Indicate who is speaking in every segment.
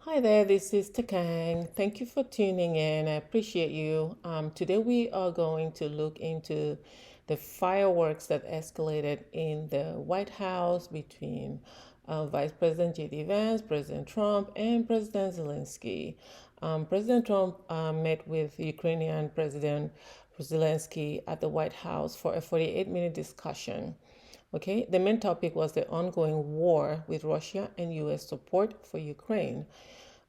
Speaker 1: Hi there, this is Takang. Thank you for tuning in. I appreciate you. Today we are going to look into the fireworks that escalated in the White House between Vice President J.D. Vance, President Trump, and President Zelenskyy. President Trump met with Ukrainian President Zelenskyy at the White House for a 48-minute discussion. Okay, the main topic was the ongoing war with Russia and U.S. support for Ukraine.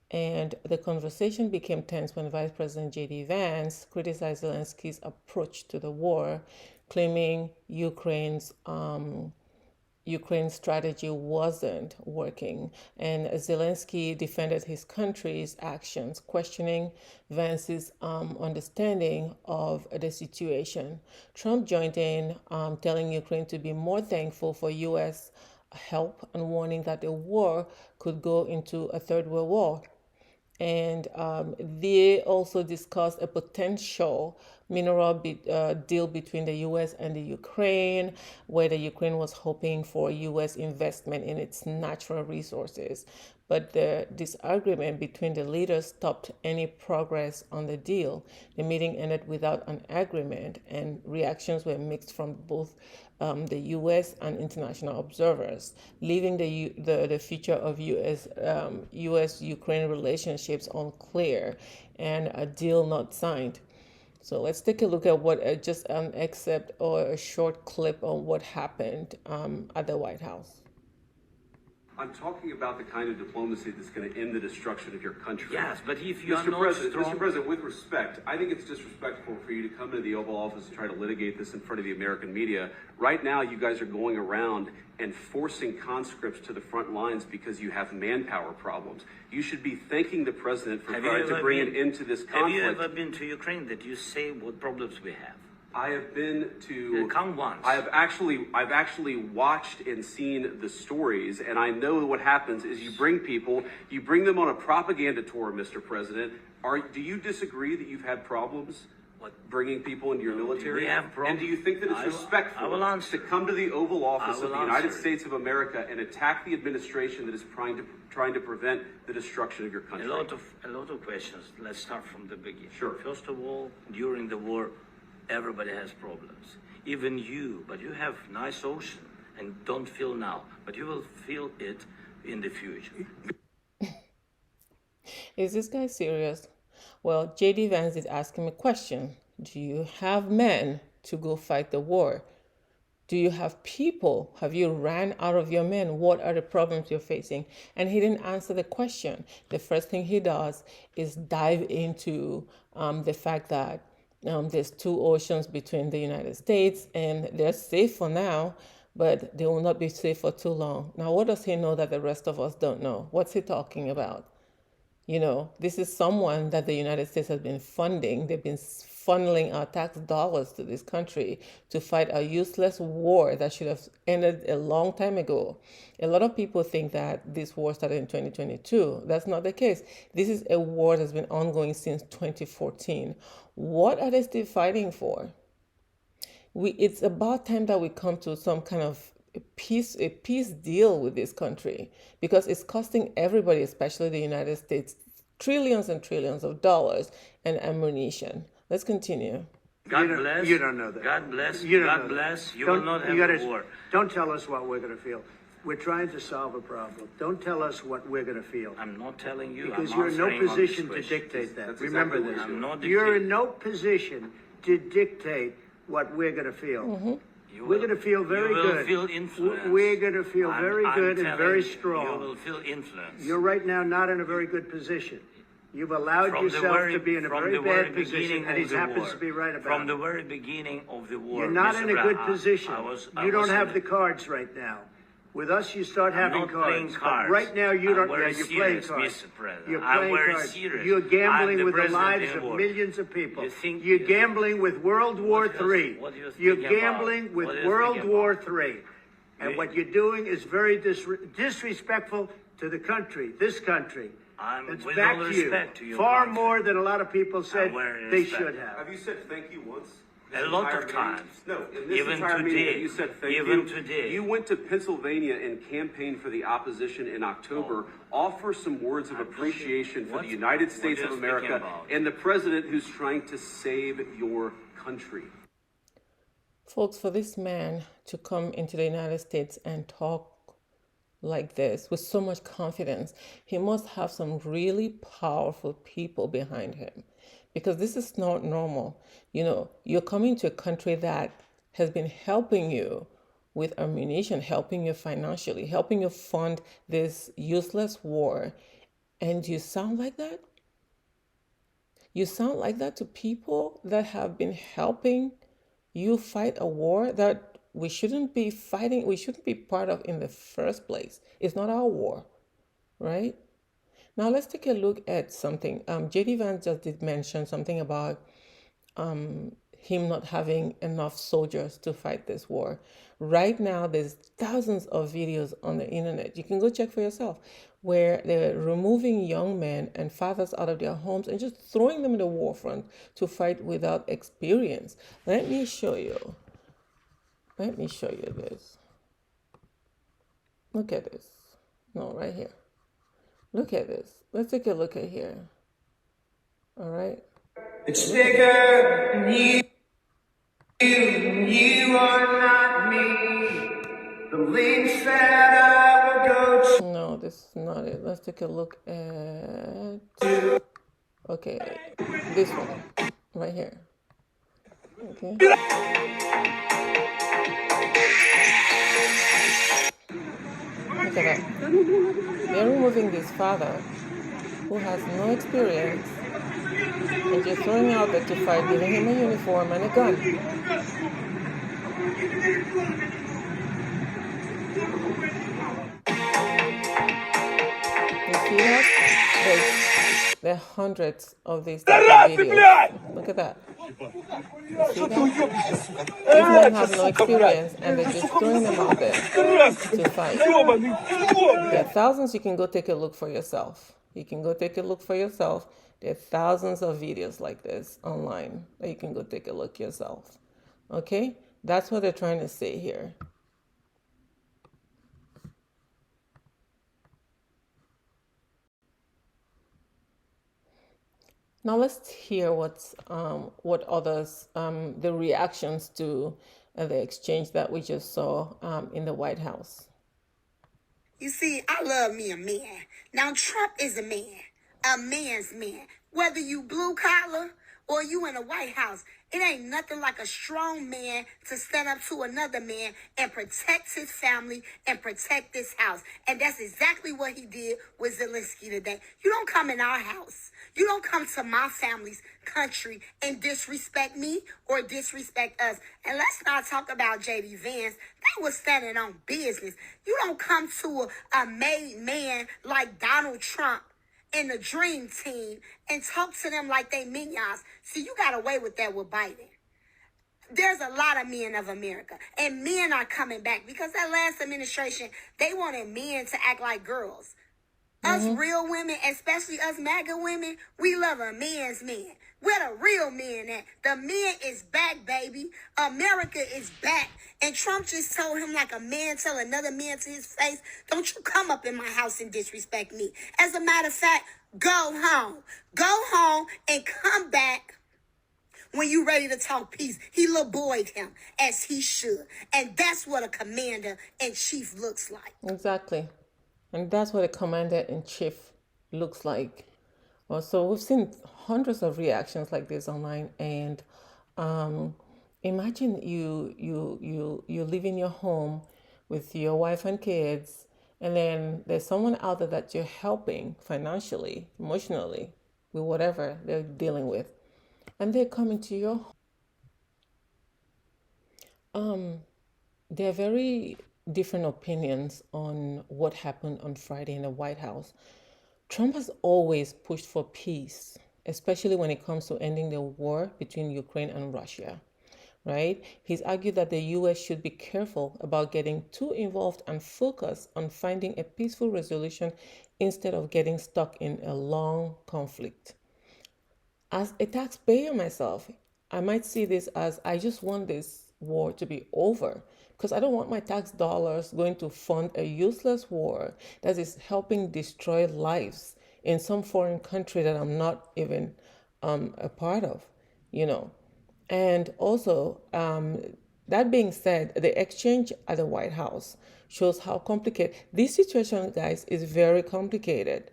Speaker 1: And the conversation became tense when Vice President J.D. Vance criticized Zelenskyy's approach to the war, claiming Ukraine's strategy wasn't working. And Zelenskyy defended his country's actions, questioning Vance's understanding of the situation. Trump joined in, telling Ukraine to be more thankful for U.S. help and warning that the war could go into a third world war. And they also discussed a potential mineral deal between the U.S. and the Ukraine, where the Ukraine was hoping for U.S. investment in its natural resources. But the disagreement between the leaders stopped any progress on the deal. The meeting ended without an agreement, and reactions were mixed from both the U.S. and international observers, leaving the future of U.S.-Ukraine relationships unclear and a deal not signed. So let's take a look at just an excerpt or a short clip on what happened at the White House.
Speaker 2: I'm talking about the kind of diplomacy that's going to end the destruction of your country.
Speaker 3: Yes, but if you are
Speaker 2: Mr.
Speaker 3: not
Speaker 2: President,
Speaker 3: strong...
Speaker 2: Mr. President, with respect, I think it's disrespectful for you to come to the Oval Office and try to litigate this in front of the American media. Right now, you guys are going around and forcing conscripts to the front lines because you have manpower problems. You should be thanking the President for trying to bring an end to this conflict.
Speaker 3: Have you ever been to Ukraine that you say what problems we have?
Speaker 2: I have been to.
Speaker 3: Come once.
Speaker 2: I've actually watched and seen the stories, and I know what happens is you bring them on a propaganda tour, Mr. President. Do you disagree that you've had problems bringing people into your military?
Speaker 3: We have problems.
Speaker 2: And do you think that it's respectful to come to the Oval Office of the United States of America and attack the administration that is trying to prevent the destruction of your country?
Speaker 3: A lot of questions. Let's start from the beginning.
Speaker 2: Sure.
Speaker 3: First of all, during the war, everybody has problems. Even you, but you have nice ocean and don't feel now, but you will feel it in the future.
Speaker 1: Is this guy serious? Well, J.D. Vance did ask him a question. Do you have men to go fight the war? Do you have people? Have you ran out of your men? What are the problems you're facing? And he didn't answer the question. The first thing he does is dive into the fact that there's two oceans between the United States, and they're safe for now, but they will not be safe for too long. Now, what does he know that the rest of us don't know? What's he talking about? You know, this is someone that the United States has been funding. They've been funneling our tax dollars to this country to fight a useless war that should have ended a long time ago. A lot of people think that this war started in 2022. That's not the case. This is a war that's been ongoing since 2014. What are they still fighting for? It's about time that we come to some kind of a peace deal with this country, because it's costing everybody, especially the United States, trillions and trillions of dollars and ammunition. Let's continue.
Speaker 3: God bless.
Speaker 4: You don't know that.
Speaker 3: God bless.
Speaker 4: You don't
Speaker 3: God
Speaker 4: know
Speaker 3: bless.
Speaker 4: That.
Speaker 3: You will not have a war.
Speaker 4: Don't tell us what we're going to feel. We're trying to solve a problem. Don't tell us what we're going to feel.
Speaker 3: I'm not telling you.
Speaker 4: Because
Speaker 3: I'm
Speaker 4: you're in no
Speaker 3: answering on this
Speaker 4: position to
Speaker 3: question.
Speaker 4: dictate that.
Speaker 2: That's
Speaker 4: Remember
Speaker 2: exactly
Speaker 4: this.
Speaker 2: what
Speaker 3: I'm not
Speaker 4: You're in
Speaker 3: dictating.
Speaker 4: no position to dictate what we're going to feel.
Speaker 1: Mm-hmm.
Speaker 4: We're going to feel very good.
Speaker 3: You will feel influence.
Speaker 4: We're going to feel very good and very strong.
Speaker 3: You will feel influence.
Speaker 4: You're right now not in a very good position. You've allowed yourself to be in a very bad position, and he happens to be right about it.
Speaker 3: From the very beginning of the war,
Speaker 4: You're not in a good
Speaker 3: Mr.
Speaker 4: position. You don't have the
Speaker 3: in
Speaker 4: cards right now. With us, you start having
Speaker 3: not
Speaker 4: cards.
Speaker 3: playing cards.
Speaker 4: But right now, you don't.
Speaker 3: I'm very
Speaker 4: Yeah, you're playing
Speaker 3: serious,
Speaker 4: cards.
Speaker 3: Mr. President.
Speaker 4: You're
Speaker 3: I'm
Speaker 4: playing
Speaker 3: very
Speaker 4: cards.
Speaker 3: serious.
Speaker 4: You're
Speaker 3: I'm
Speaker 4: gambling
Speaker 3: the
Speaker 4: with the
Speaker 3: president
Speaker 4: lives
Speaker 3: in
Speaker 4: of
Speaker 3: war.
Speaker 4: millions of people.
Speaker 3: You're
Speaker 4: gambling with World War III.
Speaker 3: What do you think
Speaker 4: You're
Speaker 3: about?
Speaker 4: gambling with
Speaker 3: What do you
Speaker 4: World
Speaker 3: think
Speaker 4: War
Speaker 3: about?
Speaker 4: III. And what you're doing is very disrespectful to the country, this country. It's
Speaker 3: with
Speaker 4: back
Speaker 3: all
Speaker 4: to you.
Speaker 3: respect to your
Speaker 4: Far
Speaker 3: country.
Speaker 4: more than a lot of people said
Speaker 3: very
Speaker 4: they
Speaker 3: respect.
Speaker 4: should have.
Speaker 2: Have you said thank you once?
Speaker 3: A lot of times.
Speaker 2: No, in this
Speaker 3: Even
Speaker 2: entire meeting
Speaker 3: today.
Speaker 2: that you said thank
Speaker 3: Even
Speaker 2: you.
Speaker 3: today.
Speaker 2: You went to Pennsylvania and campaigned for the opposition in October. Offer some words of appreciation for the United States of America and the president who's trying to save your country.
Speaker 1: Folks, for this man to come into the United States and talk like this with so much confidence, he must have some really powerful people behind him, because this is not normal. You know, you're coming to a country that has been helping you with ammunition, helping you financially, helping you fund this useless war, and you sound like that? You sound like that to people that have been helping you fight a war that we shouldn't be fighting, we shouldn't be part of in the first place. It's not our war, right? Now let's take a look at something. J.D. Vance just did mention something about him not having enough soldiers to fight this war. Right now, there's thousands of videos on the internet. You can go check for yourself, where they're removing young men and fathers out of their homes and just throwing them in the war front to fight without experience. Let me show you. Let me show you this. Look at this. No, right here. Look at this. Let's take a look at here. All right.
Speaker 5: It's bigger than you. You are not me. The links that I will go to.
Speaker 1: No, this is not it. Let's take a look at. Okay, this one right here. Okay. Look at that. They're removing this father who has no experience and just throwing out there to fight, giving him a uniform and a gun. You see that? There are hundreds of these type of videos. Look at that. You see that? These men have no experience and they're just throwing them out there to fight. There are thousands. You can go take a look for yourself. You can go take a look for yourself. There are thousands of videos like this online that you can go take a look yourself. Okay? That's what they're trying to say here. Now let's hear what others, the reactions to the exchange that we just saw in the White House.
Speaker 6: You see, I love me a man. Now, Trump is a man's man. Whether you blue collar or you in the White House, it ain't nothing like a strong man to stand up to another man and protect his family and protect this house. And that's exactly what he did with Zelenskyy today. You don't come in our house. You don't come to my family's country and disrespect me or disrespect us. And let's not talk about J.D. Vance. They were standing on business. You don't come to a made man like Donald Trump and the Dream Team and talk to them like they minions. See, you got away with that with Biden. There's a lot of men of America, and men are coming back because that last administration, they wanted men to act like girls. Us real women, especially us MAGA women, we love a man's man. Where the real men at? The man is back, baby. America is back. And Trump just told him like a man tell another man to his face, don't you come up in my house and disrespect me. As a matter of fact, go home. Go home and come back when you ready to talk peace. He little boyed him as he should. And that's what a commander-in-chief looks like.
Speaker 1: Exactly. And that's what a commander-in-chief looks like. So we've seen hundreds of reactions like this online, and imagine you live in your home with your wife and kids, and then there's someone out there that you're helping financially, emotionally, with whatever they're dealing with, and they're coming to your home. There are very different opinions on what happened on Friday in the White House. Trump has always pushed for peace, especially when it comes to ending the war between Ukraine and Russia, right? He's argued that the U.S. should be careful about getting too involved and focus on finding a peaceful resolution instead of getting stuck in a long conflict. As a taxpayer myself, I might see this as I just want this war to be over because I don't want my tax dollars going to fund a useless war that is helping destroy lives in some foreign country that I'm not even a part of, you know. And also, that being said, the exchange at the White House shows how complicated this situation, guys, is very complicated.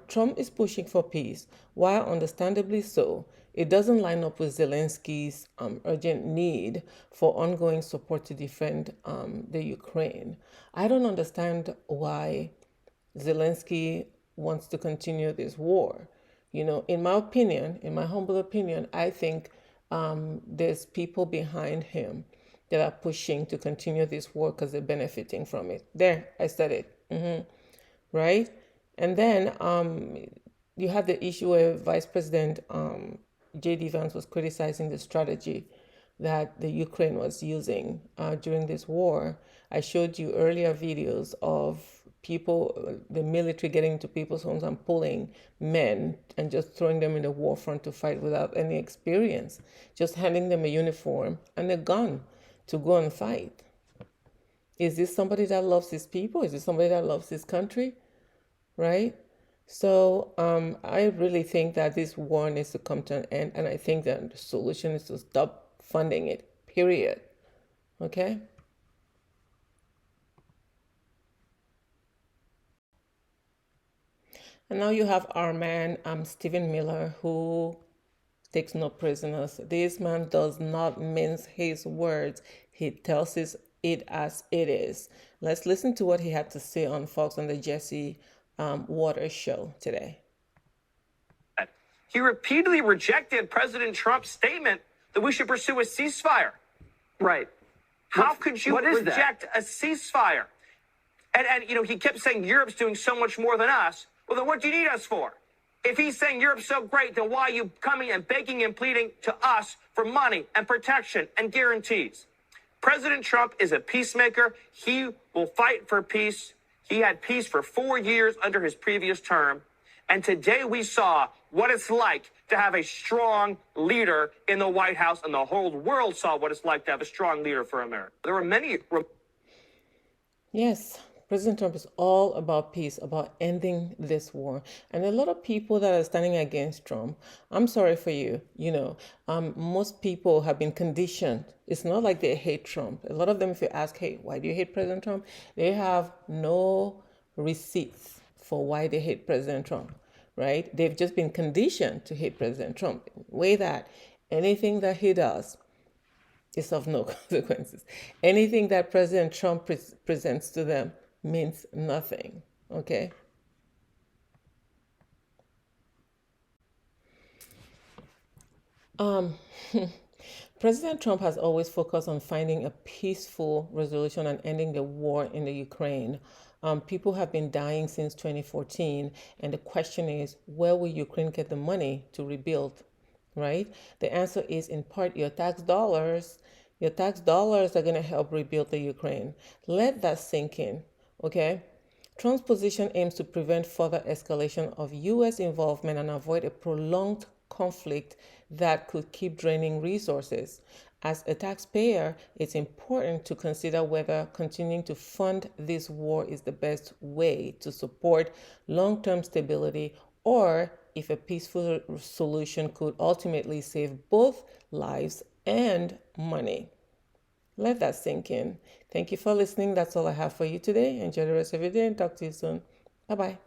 Speaker 1: Trump is pushing for peace, while understandably so, it doesn't line up with Zelensky's urgent need for ongoing support to defend the Ukraine. I don't understand why Zelensky wants to continue this war. You know, in my opinion, in my humble opinion, I think there's people behind him that are pushing to continue this war because they're benefiting from it. There, I said it. Right? And then you have the issue where Vice President J.D. Vance was criticizing the strategy that the Ukraine was using during this war. I showed you earlier videos of people, the military getting into people's homes and pulling men and just throwing them in the war front to fight without any experience, just handing them a uniform and a gun to go and fight. Is this somebody that loves his people? Is this somebody that loves his country? Right? So I really think that this war needs to come to an end, and I think that the solution is to stop funding it, period. Okay? And now you have our man, Stephen Miller, who takes no prisoners. This man does not mince his words. He tells it as it is. Let's listen to what he had to say on Fox on the Jesse Waters show today.
Speaker 7: He repeatedly rejected President Trump's statement that we should pursue a ceasefire.
Speaker 8: Right.
Speaker 7: How could you reject a ceasefire? And you know, he kept saying Europe's doing so much more than us. Well, then what do you need us for? If he's saying Europe's so great, then why are you coming and begging and pleading to us for money and protection and guarantees? President Trump is a peacemaker. He will fight for peace. He had peace for 4 years under his previous term. And today we saw what it's like to have a strong leader in the White House, and the whole world saw what it's like to have a strong leader for America. There were many...
Speaker 1: Yes, President Trump is all about peace, about ending this war. And a lot of people that are standing against Trump, I'm sorry for you, you know, most people have been conditioned. It's not like they hate Trump. A lot of them, if you ask, hey, why do you hate President Trump? They have no receipts for why they hate President Trump, right? They've just been conditioned to hate President Trump in a way that anything that he does is of no consequences. Anything that President Trump presents to them means nothing, okay? President Trump has always focused on finding a peaceful resolution and ending the war in the Ukraine. People have been dying since 2014, and the question is, where will Ukraine get the money to rebuild, right? The answer is, in part, your tax dollars. Your tax dollars are going to help rebuild the Ukraine. Let that sink in, okay? Trump's position aims to prevent further escalation of U.S. involvement and avoid a prolonged conflict that could keep draining resources. As a taxpayer, it's important to consider whether continuing to fund this war is the best way to support long-term stability, or if a peaceful solution could ultimately save both lives and money. Let that sink in. Thank you for listening. That's all I have for you today. Enjoy the rest of your day and talk to you soon. Bye-bye.